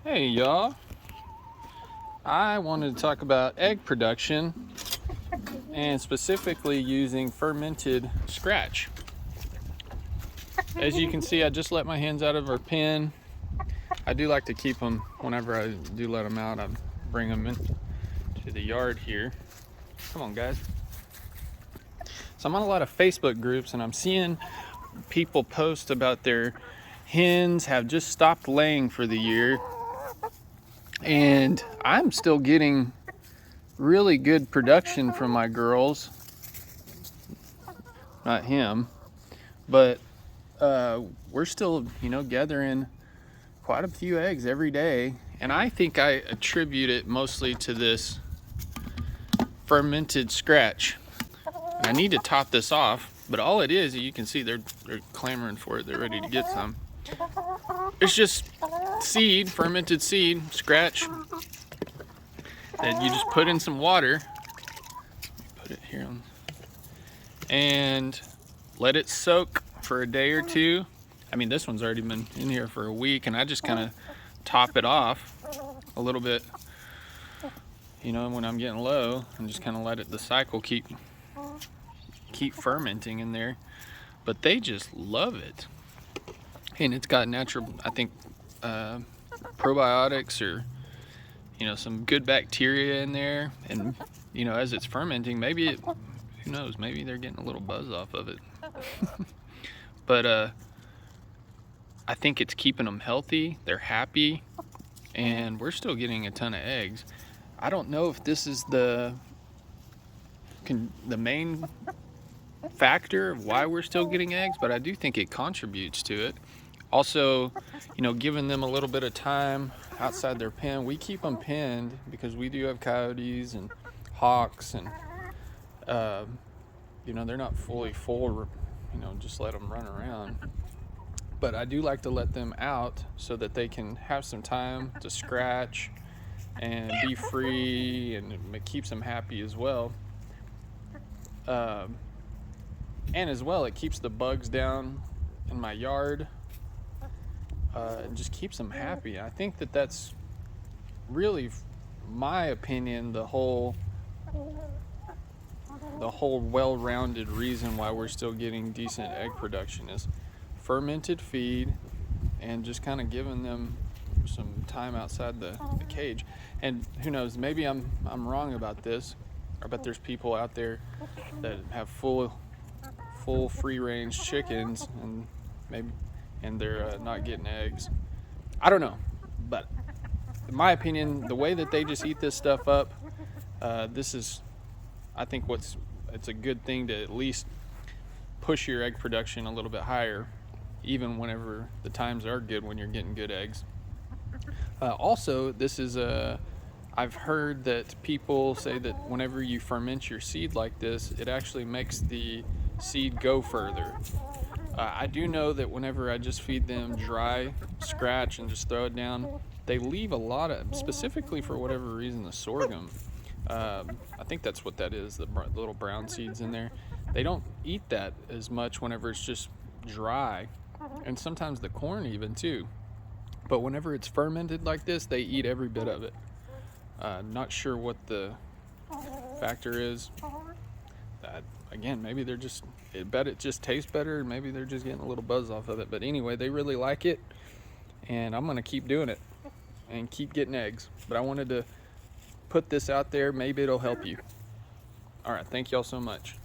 Hey y'all, I wanted to talk about egg production and specifically using fermented scratch. As you can see, I just let my hens out of our pen. I do like to keep them whenever I do let them out. I bring them in to the yard here. Come on guys. So I'm on a lot of Facebook groups and I'm seeing people post about their hens have just stopped laying for the year, and I'm still getting really good production from my girls. Not him, but we're still, gathering quite a few eggs every day. And I think I attribute it mostly to this fermented scratch. And I need to top this off, but all it is, you can see they're clamoring for it. They're ready to get some. It's just seed, fermented seed, scratch, that you just put in some water. Put it here and let it soak for a day or two. I mean, this one's already been in here for a week, and I just kind of top it off a little bit, when I'm getting low, and just kind of let the cycle keep fermenting in there. But they just love it, and it's got natural, I think, probiotics or some good bacteria in there. And as it's fermenting, maybe who knows, maybe they're getting a little buzz off of it. But I think it's keeping them healthy, they're happy, and we're still getting a ton of eggs. I don't know if this is the main factor of why we're still getting eggs, but I do think it contributes to it. Also, giving them a little bit of time outside their pen. We keep them penned because we do have coyotes and hawks, and they're not fully full, just let them run around. But I do like to let them out so that they can have some time to scratch and be free, and it keeps them happy as well. And as well, it keeps the bugs down in my yard. And just keeps them happy. I think that's really, my opinion, the whole well-rounded reason why we're still getting decent egg production is fermented feed and just kind of giving them some time outside the cage. And who knows, maybe I'm wrong about this. I bet there's people out there that have full free-range chickens, and they're not getting eggs. I don't know, but in my opinion, the way that they just eat this stuff up, this is, I think, it's a good thing to at least push your egg production a little bit higher, even whenever the times are good, when you're getting good eggs. Also, this is I've heard that people say that whenever you ferment your seed like this, it actually makes the seed go further. I do know that whenever I just feed them dry scratch and just throw it down, they leave a lot of, specifically for whatever reason, the sorghum. I think that's what that is, the little brown seeds in there. They don't eat that as much whenever it's just dry, and sometimes the corn even too. But whenever it's fermented like this, they eat every bit of it. Not sure what the factor is. Again, maybe they're just, I bet it just tastes better, and maybe they're just getting a little buzz off of it. But anyway, they really like it, and I'm gonna keep doing it and keep getting eggs. But I wanted to put this out there, maybe it'll help you. All right, thank y'all so much.